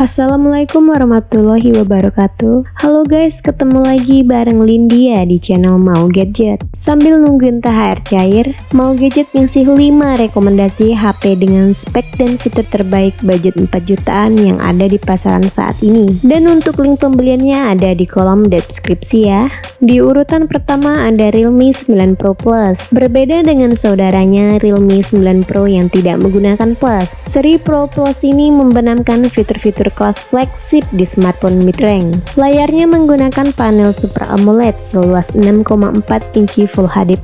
Assalamualaikum warahmatullahi wabarakatuh. Halo guys, ketemu lagi bareng Lindia di channel Mau Gadget. Sambil nungguin THR cair, Mau Gadget ngasih 5 rekomendasi HP dengan spek dan fitur terbaik budget 4 jutaan yang ada di pasaran saat ini. Dan untuk link pembeliannya ada di kolom deskripsi ya. Di urutan pertama ada Realme 9 Pro Plus. Berbeda dengan saudaranya Realme 9 Pro yang tidak menggunakan Plus, seri Pro Plus ini membenamkan fitur-fitur kelas flagship di smartphone mid-range. Layarnya menggunakan panel Super AMOLED seluas 6,4 inci Full HD+,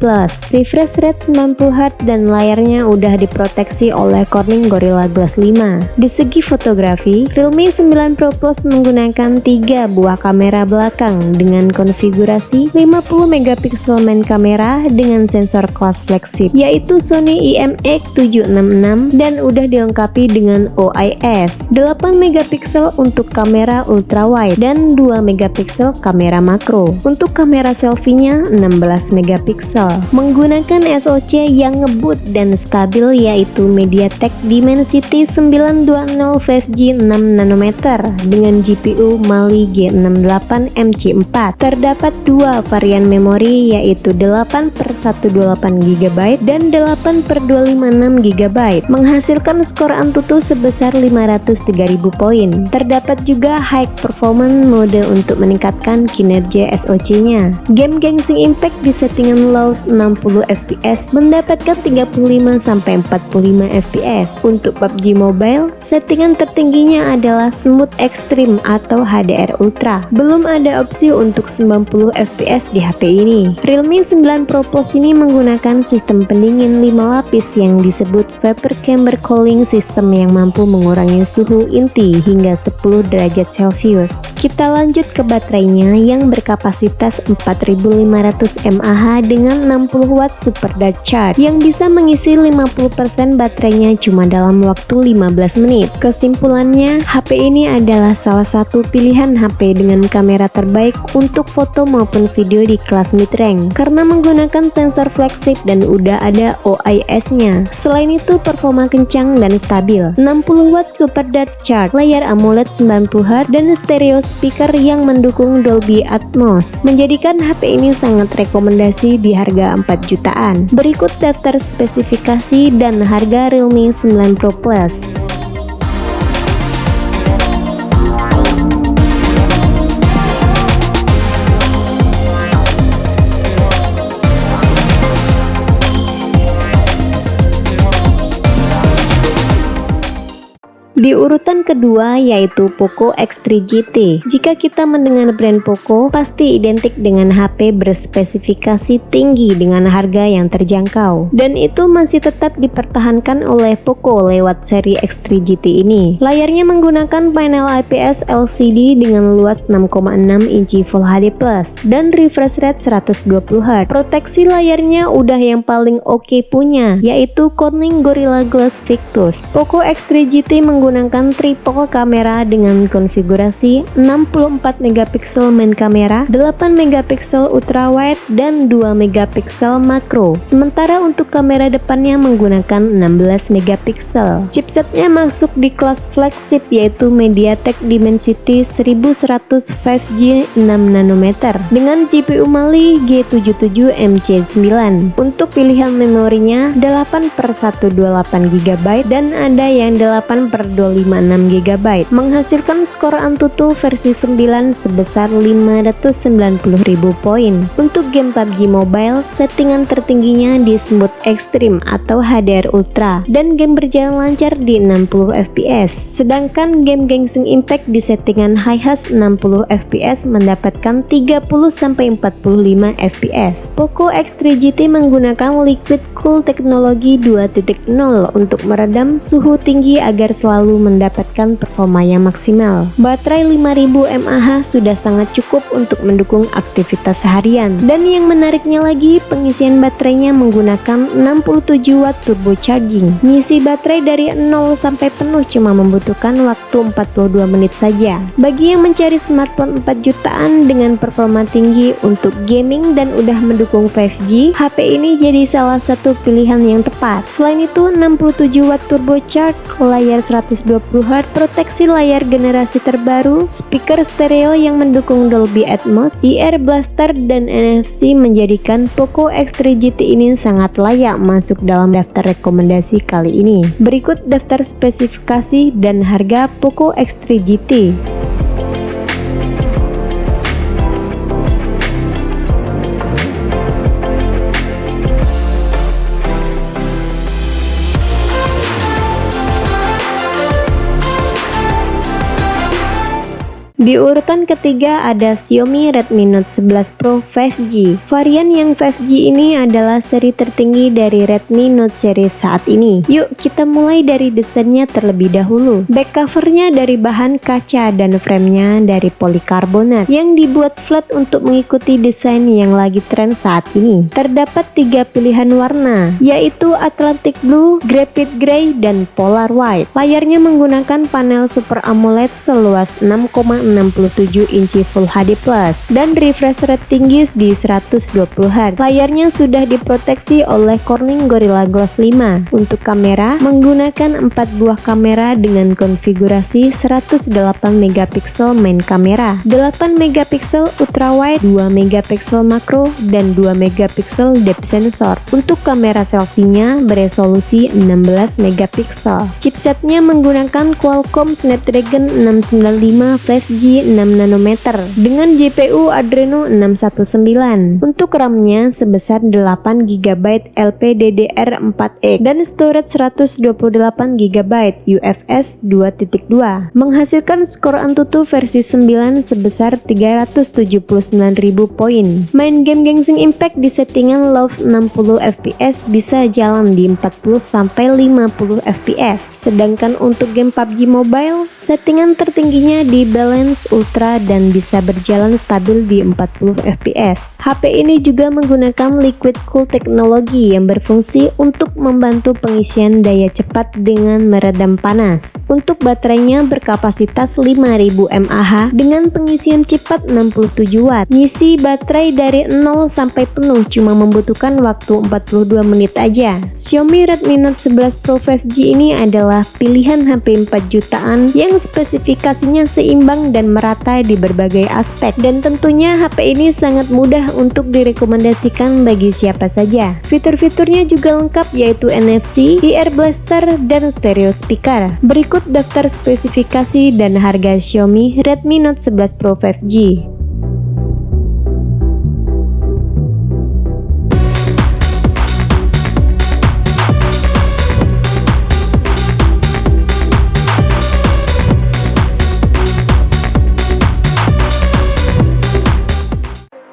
refresh rate 90Hz dan layarnya udah diproteksi oleh Corning Gorilla Glass 5. Di segi fotografi, Realme 9 Pro Plus menggunakan 3 buah kamera belakang dengan konfigurasi 50 megapiksel main kamera dengan sensor kelas flagship yaitu Sony IMX766 dan udah dilengkapi dengan OIS 8 megapiksel untuk kamera ultrawide dan 2 megapiksel kamera makro. Untuk kamera selfie-nya 16 megapiksel. Menggunakan SoC yang ngebut dan stabil yaitu MediaTek Dimensity 920 5G 6 nanometer dengan GPU Mali G68 MC4. Terdapat 2 varian memori yaitu 8/128 GB dan 8/256 GB, menghasilkan skor Antutu sebesar 503.000 poin. Terdapat juga high performance mode untuk meningkatkan kinerja SoC-nya. Game Genshin Impact di settingan low 60 fps mendapatkan 35-45 fps. Untuk PUBG Mobile, settingan tertingginya adalah Smooth Extreme atau HDR Ultra. Belum ada opsi untuk 90 fps di HP ini. Realme 9 Pro Plus ini menggunakan sistem pendingin 5 lapis yang disebut Vapor Chamber Cooling System yang mampu mengurangi suhu inti hingga 10 derajat Celcius. Kita lanjut ke baterainya yang berkapasitas 4500 mAh dengan 60 watt super dark charge yang bisa mengisi 50% baterainya cuma dalam waktu 15 menit. Kesimpulannya, HP ini adalah salah satu pilihan HP dengan kamera terbaik untuk foto maupun video di kelas mid-range karena menggunakan sensor flagship dan udah ada OIS-nya. Selain itu, performa kencang dan stabil. 60 watt super dark charge, layar AMOLED 90Hz dan stereo speaker yang mendukung Dolby Atmos menjadikan HP ini sangat rekomendasi di harga 4 jutaan. Berikut daftar spesifikasi dan harga Realme 9 Pro Plus. Di urutan kedua yaitu Poco X3 GT. Jika kita mendengar brand Poco, pasti identik dengan HP berspesifikasi tinggi dengan harga yang terjangkau. Dan itu masih tetap dipertahankan oleh Poco lewat seri X3 GT ini. Layarnya menggunakan panel IPS LCD dengan luas 6,6 inci Full HD+, dan refresh rate 120Hz. Proteksi layarnya udah yang paling oke punya, yaitu Corning Gorilla Glass Victus. Poco X3 GT menggunakan triple kamera dengan konfigurasi 64 megapiksel main kamera, 8 megapiksel ultrawide dan 2 megapiksel makro. Sementara untuk kamera depannya menggunakan 16 megapiksel. Chipsetnya masuk di kelas flagship yaitu MediaTek Dimensity 1100 5G 6 nanometer dengan GPU Mali G77 MC9. Untuk pilihan memorinya 8/128 GB dan ada yang 8/256 GB, menghasilkan skor Antutu versi 9 sebesar 590.000 poin. Untuk game PUBG Mobile, settingan tertingginya di Smooth Extreme atau HDR Ultra dan game berjalan lancar di 60 fps. Sedangkan game Genshin Impact di settingan High-HUS 60 fps mendapatkan 30-45 fps. Poco X3 GT menggunakan Liquid Cool teknologi 2.0 untuk meredam suhu tinggi agar selalu mendapatkan performa yang maksimal. Baterai 5000 mAh sudah sangat cukup untuk mendukung aktivitas seharian. Dan yang menariknya lagi, pengisian baterainya menggunakan 67 watt turbo charging. Ngisi baterai dari 0 sampai penuh cuma membutuhkan waktu 42 menit saja. Bagi yang mencari smartphone 4 jutaan dengan performa tinggi untuk gaming dan udah mendukung 5G, HP ini jadi salah satu pilihan yang tepat. Selain itu, 67 watt turbo charge, layar 120 120Hz, proteksi layar generasi terbaru, speaker stereo yang mendukung Dolby Atmos, IR Blaster, dan NFC menjadikan Poco X3 GT ini sangat layak masuk dalam daftar rekomendasi kali ini. Berikut daftar spesifikasi dan harga Poco X3 GT. Di urutan ketiga ada Xiaomi Redmi Note 11 Pro 5G. Varian yang 5G ini adalah seri tertinggi dari Redmi Note series saat ini. Yuk kita mulai dari desainnya terlebih dahulu. Back covernya dari bahan kaca dan framenya dari polikarbonat yang dibuat flat untuk mengikuti desain yang lagi tren saat ini. Terdapat 3 pilihan warna, yaitu Atlantic Blue, Graphite Grey, dan Polar White. Layarnya menggunakan panel Super AMOLED seluas 6,67 inci Full HD Plus dan refresh rate tinggi di 120Hz. Layarnya sudah diproteksi oleh Corning Gorilla Glass 5. Untuk kamera menggunakan 4 buah kamera dengan konfigurasi 108 megapiksel main kamera, 8 megapiksel ultrawide, 2 megapiksel makro, dan 2 megapiksel depth sensor. Untuk kamera selfie-nya beresolusi 16 megapiksel. Chipsetnya menggunakan Qualcomm Snapdragon 695 5G 6 nanometer dengan GPU Adreno 619. Untuk RAM-nya sebesar 8 GB LPDDR4X dan storage 128 GB UFS 2.2, menghasilkan skor Antutu versi 9 sebesar 379.000 poin. Main game Genshin Impact di settingan low 60 fps bisa jalan di 40 sampai 50 fps. Sedangkan untuk game PUBG Mobile, settingan tertingginya di balance ultra dan bisa berjalan stabil di 40 fps. HP ini juga menggunakan liquid cool teknologi yang berfungsi untuk membantu pengisian daya cepat dengan meredam panas. Untuk baterainya berkapasitas 5000 mAh dengan pengisian cepat 67 watt. Ngisi baterai dari 0 sampai penuh cuma membutuhkan waktu 42 menit aja. Xiaomi Redmi Note 11 Pro 5G ini adalah pilihan HP 4 jutaan yang spesifikasinya seimbang dan merata di berbagai aspek, dan tentunya HP ini sangat mudah untuk direkomendasikan bagi siapa saja. Fitur-fiturnya juga lengkap, yaitu NFC, IR Blaster, dan stereo speaker. Berikut daftar spesifikasi dan harga Xiaomi Redmi Note 11 Pro 5G.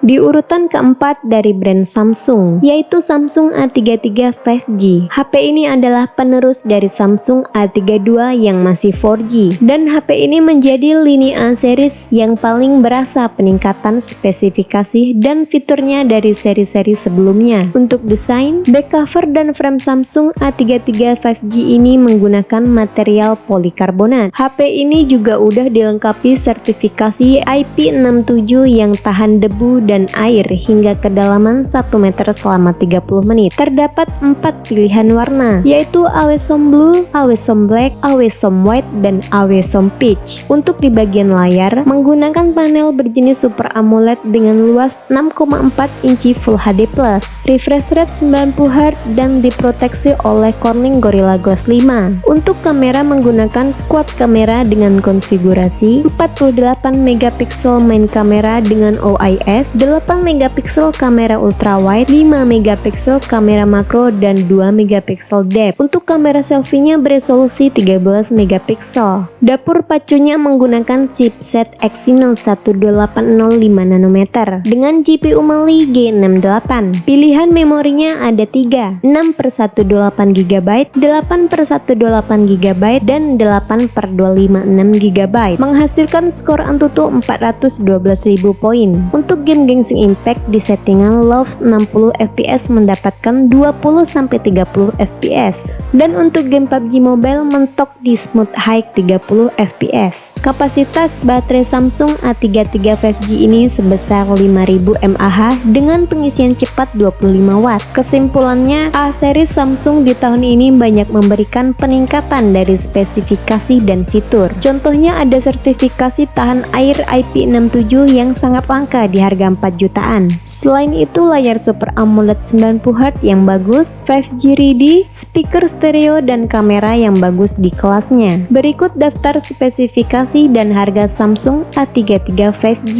Di urutan keempat dari brand Samsung, yaitu Samsung A33 5G. HP ini adalah penerus dari Samsung A32 yang masih 4G, dan HP ini menjadi lini A series yang paling berasa peningkatan spesifikasi dan fiturnya dari seri-seri sebelumnya. Untuk desain, back cover dan frame Samsung A33 5G ini menggunakan material polikarbonat. HP ini juga udah dilengkapi sertifikasi IP67 yang tahan debu dan air hingga kedalaman 1 meter selama 30 menit. Terdapat 4 pilihan warna, yaitu Awesome Blue, Awesome Black, Awesome White, dan Awesome Peach. Untuk di bagian layar, menggunakan panel berjenis Super AMOLED dengan luas 6,4 inci Full HD Plus, refresh rate 90Hz, dan diproteksi oleh Corning Gorilla Glass 5. Untuk kamera menggunakan quad kamera dengan konfigurasi 48 megapiksel main kamera dengan OIS, 8 megapiksel kamera ultrawide, 5 megapiksel kamera makro, dan 2 megapiksel depth. Untuk kamera selfie-nya beresolusi 13 megapiksel. Dapur pacunya menggunakan chipset Exynos 12805 nanometer dengan GPU Mali G68. Pilihan memorinya ada 3, 6/128 GB, 8/128 GB, dan 8/256 GB, menghasilkan skor Antutu 412.000 poin. Untuk game Genshin Impact di settingan low 60 fps mendapatkan 20-30 fps, dan untuk game PUBG Mobile mentok di smooth high 30 fps. Kapasitas baterai Samsung A33 5G ini sebesar 5000 mAh dengan pengisian cepat 25 Watt. Kesimpulannya, A-series Samsung di tahun ini banyak memberikan peningkatan dari spesifikasi dan fitur. Contohnya ada sertifikasi tahan air IP67 yang sangat langka di harga 4 jutaan. Selain itu, layar Super AMOLED 90Hz yang bagus, 5G ready, speaker stereo dan kamera yang bagus di kelasnya. Berikut daftar spesifikasi dan harga Samsung A33 5G.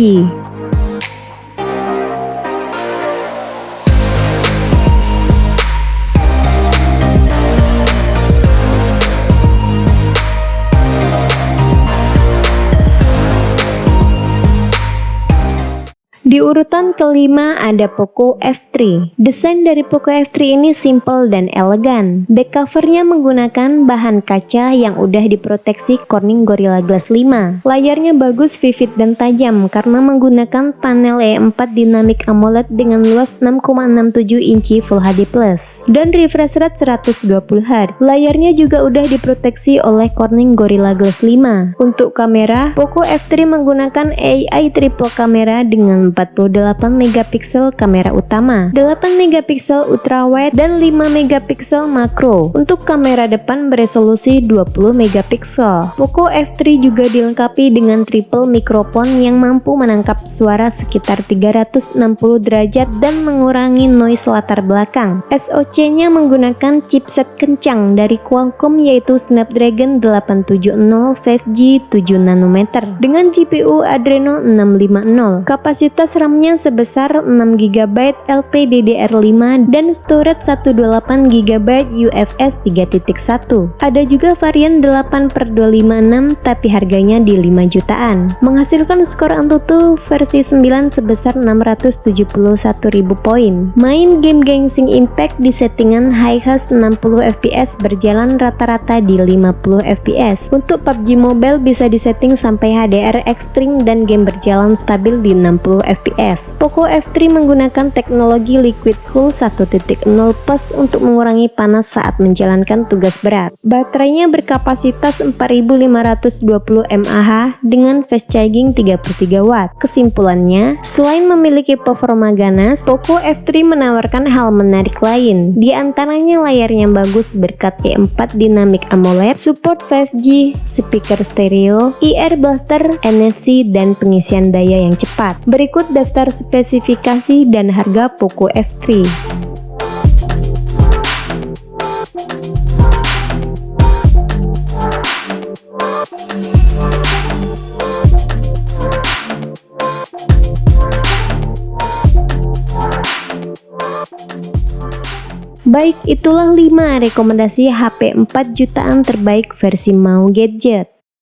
Di urutan kelima ada Poco F3. Desain dari Poco F3 ini simple dan elegan. Back covernya menggunakan bahan kaca yang udah diproteksi Corning Gorilla Glass 5. Layarnya bagus, vivid dan tajam karena menggunakan panel E4 Dynamic AMOLED dengan luas 6,67 inci Full HD+, dan refresh rate 120Hz. Layarnya juga udah diproteksi oleh Corning Gorilla Glass 5. Untuk kamera, Poco F3 menggunakan AI triple kamera dengan 48 megapiksel kamera utama, 8 megapiksel ultrawide dan 5 megapiksel makro. Untuk kamera depan beresolusi 20 megapiksel. Poco F3 juga dilengkapi dengan triple mikrofon yang mampu menangkap suara sekitar 360 derajat dan mengurangi noise latar belakang. SoC-nya menggunakan chipset kencang dari Qualcomm yaitu Snapdragon 870 5G 7 nanometer dengan GPU Adreno 650. Kapasitas RAM-nya sebesar 6GB LPDDR5 dan storage 128GB UFS 3.1. Ada juga varian 8/256 tapi harganya di 5 jutaan. Menghasilkan skor AnTuTu versi 9 sebesar 671.000 poin. Main game Genshin Impact di settingan high-hes 60 fps berjalan rata-rata di 50 fps. Untuk PUBG Mobile bisa disetting sampai HDR ekstrim dan game berjalan stabil di 60 fps. Poco F3 menggunakan teknologi Liquid Cool 1.0 Plus untuk mengurangi panas saat menjalankan tugas berat. Baterainya berkapasitas 4520 mAh dengan fast charging 33 Watt. Kesimpulannya, selain memiliki performa ganas, Poco F3 menawarkan hal menarik lain. Di antaranya layarnya bagus berkat E4 Dynamic AMOLED, support 5G, speaker stereo, IR Blaster, NFC dan pengisian daya yang cepat. Berikut daftar spesifikasi dan harga Poco F3. Baik, itulah 5 rekomendasi HP 4 jutaan terbaik versi Mau Gadget.